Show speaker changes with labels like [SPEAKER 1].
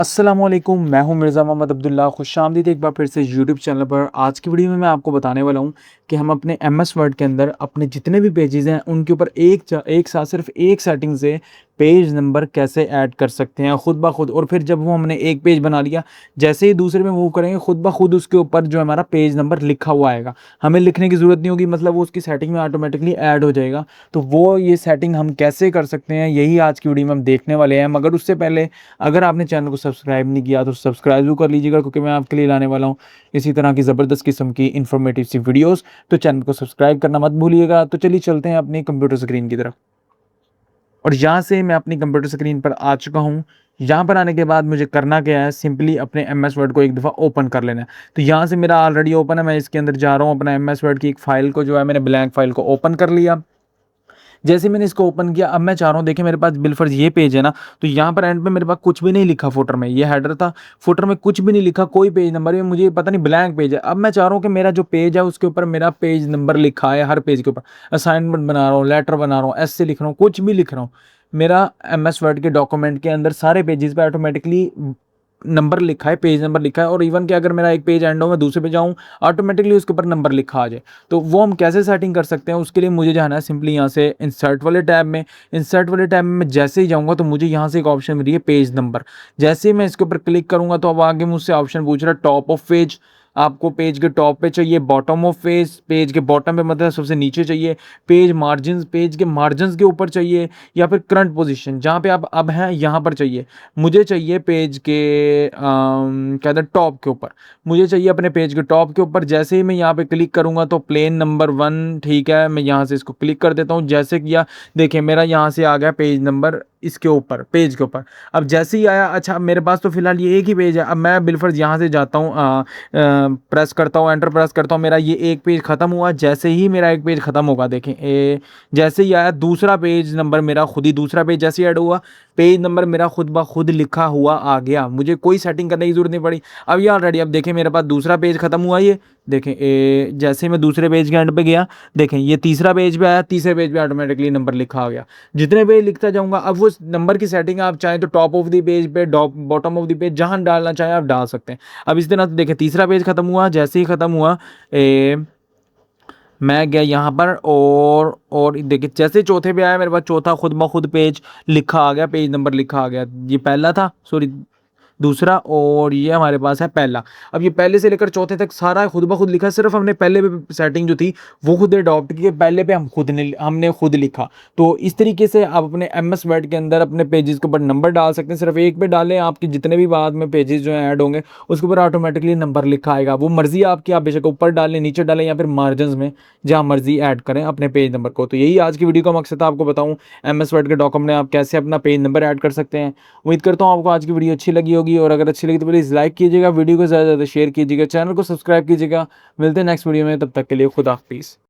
[SPEAKER 1] अस्सलामुअलैकुम, मैं हूं मिर्ज़ा मोहम्मद अब्दुल्ला। खुशामदीद एक बार फिर से यूट्यूब चैनल पर। आज की वीडियो में मैं आपको बताने वाला हूं कि हम अपने एमएस वर्ड के अंदर अपने जितने भी पेजेस हैं उनके ऊपर एक साथ सिर्फ एक सेटिंग से पेज नंबर कैसे ऐड कर सकते हैं खुद ब खुद। और फिर जब वो हमने एक पेज बना लिया, जैसे ही दूसरे में मूव करेंगे खुद ब खुद उसके ऊपर जो हमारा पेज नंबर लिखा हुआ आएगा। हमें लिखने की ज़रूरत नहीं होगी, मतलब वो उसकी सेटिंग में ऑटोमेटिकली ऐड हो जाएगा। तो वो ये सेटिंग हम कैसे कर सकते हैं, यही आज की वीडियो में हम देखने वाले हैं। मगर उससे पहले अगर आपने चैनल को सब्सक्राइब नहीं किया तो सब्सक्राइब भी कर लीजिएगा, क्योंकि मैं आपके लिए लाने वाला हूँ इसी तरह की ज़बरदस्त किस्म की इन्फॉर्मेटिव सी वीडियोस। तो चैनल को सब्सक्राइब करना मत भूलिएगा। तो चलिए चलते हैं अपनी कंप्यूटर स्क्रीन की तरफ। और यहाँ से मैं अपनी कंप्यूटर स्क्रीन पर आ चुका हूँ। यहाँ पर आने के बाद मुझे करना क्या है, सिंपली अपने एम एस वर्ड को एक दफ़ा ओपन कर लेना है। तो यहाँ से मेरा ऑलरेडी ओपन है, मैं इसके अंदर जा रहा हूँ। अपना एम एस वर्ड की एक फ़ाइल को जो है मैंने ब्लैंक फ़ाइल को ओपन कर लिया। जैसे मैंने इसको ओपन किया, अब मैं चाह रहा हूँ, देखिए मेरे पास बिलफर्ज ये पेज है ना, तो यहाँ पर एंड पे मेरे पास कुछ भी नहीं लिखा। फुटर में ये हेडर था, फुटर में कुछ भी नहीं लिखा, कोई पेज नंबर भी मुझे पता नहीं, ब्लैंक पेज है। अब मैं चाह रहा हूँ कि मेरा जो पेज है उसके ऊपर मेरा पेज नंबर लिखा है। हर पेज के ऊपर असाइनमेंट बना रहा हूँ, लेटर बना रहा हूँ, ऐसे लिख रहा हूँ, कुछ भी लिख रहा हूँ, मेरा एम एस वर्ड के डॉक्यूमेंट के अंदर सारे पेजेस पे ऑटोमेटिकली नंबर लिखा है, पेज नंबर लिखा है। और इवन कि अगर मेरा एक पेज एंड हो, मैं दूसरे पे जाऊँ, ऑटोमेटिकली उसके ऊपर नंबर लिखा आ जाए। तो वो हम कैसे सेटिंग कर सकते हैं, उसके लिए मुझे जाना है सिंपली यहाँ से इंसर्ट वाले टैब में। इंसर्ट वाले टैब में मैं जैसे ही जाऊँगा तो मुझे यहाँ से एक ऑप्शन मिली है पेज नंबर। जैसे ही मैं इसके ऊपर क्लिक करूँगा तो अब आगे मुझसे ऑप्शन पूछ रहा है टॉप ऑफ पेज। आपको पेज के टॉप पे चाहिए, बॉटम ऑफ पेज, पेज के बॉटम पे मतलब सबसे नीचे चाहिए, पेज मार्जिन, पेज के मार्जिन के ऊपर चाहिए, या फिर करंट पोजीशन जहाँ पे आप अब हैं यहाँ पर चाहिए। मुझे चाहिए पेज के क्या कहते हैं टॉप के ऊपर। मुझे चाहिए अपने पेज के टॉप के ऊपर। जैसे ही मैं यहाँ पे क्लिक करूँगा तो प्लेन नंबर 1, ठीक है, मैं यहाँ से इसको क्लिक कर देता हूँ। जैसे किया, देखिए मेरा यहाँ से आ गया पेज नंबर इसके ऊपर, पेज के ऊपर। अब जैसे ही आया, अच्छा मेरे पास तो फिलहाल ये एक ही पेज है। अब मैं बिलफर्ज यहाँ से जाता हूँ, प्रेस करता हूँ, एंटर प्रेस करता हूँ, मेरा ये एक पेज खत्म हुआ। जैसे ही मेरा एक पेज खत्म होगा, देखें जैसे ही आया दूसरा पेज नंबर, मेरा खुद ही दूसरा पेज जैसे ऐड हुआ, पेज नंबर मेरा खुद ब खुद लिखा हुआ आ गया। मुझे कोई सेटिंग करने की जरूरत नहीं पड़ी। अब ये ऑलरेडी, अब देखें मेरे पास दूसरा पेज खत्म हुआ। ये देखें जैसे मैं दूसरे पेज के एंड पे गया, देखें ये तीसरा पेज पे आया, तीसरे पेज पे ऑटोमेटिकली नंबर लिखा आ गया। जितने पेज लिखता जाऊंगा, अब वो नंबर की सेटिंग आप चाहें तो टॉप ऑफ द पेज पे, बॉटम ऑफ द पेज, जहां डालना चाहें आप डाल सकते हैं। अब इस तरह से देखें तीसरा पेज खत्म हुआ, जैसे ही खत्म हुआ मैं गया यहाँ पर, और देखिए जैसे चौथे पे आया मेरे पास चौथा खुद ब खुद पेज लिखा आ गया, पेज नंबर लिखा आ गया। ये पहला था, सॉरी दूसरा, और ये हमारे पास है पहला। अब ये पहले से लेकर चौथे तक सारा खुद ब खुद लिखा। सिर्फ हमने पहले पे सेटिंग जो थी वो खुद अडॉप्ट की, पहले पे हमने खुद लिखा। तो इस तरीके से आप अपने एम एस वर्ड के अंदर अपने पेजेस के ऊपर नंबर डाल सकते हैं। सिर्फ एक पे डालें, आपके जितने भी बाद में पेजेस जो हैं ऐड होंगे उसके ऊपर ऑटोमेटिकली नंबर लिखा आएगा। वो मर्जी आपकी, आप बेशक ऊपर डालें, नीचे डालें, या फिर मार्जिन में जहाँ मर्जी ऐड करें अपने पेज नंबर को। तो यही आज की वीडियो का मकसद था, आपको बताऊँ एम एस वर्ड के डॉक्यूमेंट में आप कैसे अपना पेज नंबर ऐड कर सकते हैं। उम्मीद करता हूँ आपको आज की वीडियो अच्छी लगी होगी, और अगर अच्छी लगी तो प्लीज़ लाइक कीजिएगा, वीडियो को ज़्यादा से ज़्यादा शेयर कीजिएगा, चैनल को सब्सक्राइब कीजिएगा। मिलते हैं नेक्स्ट वीडियो में, तब तक के लिए खुदा हाफिज़।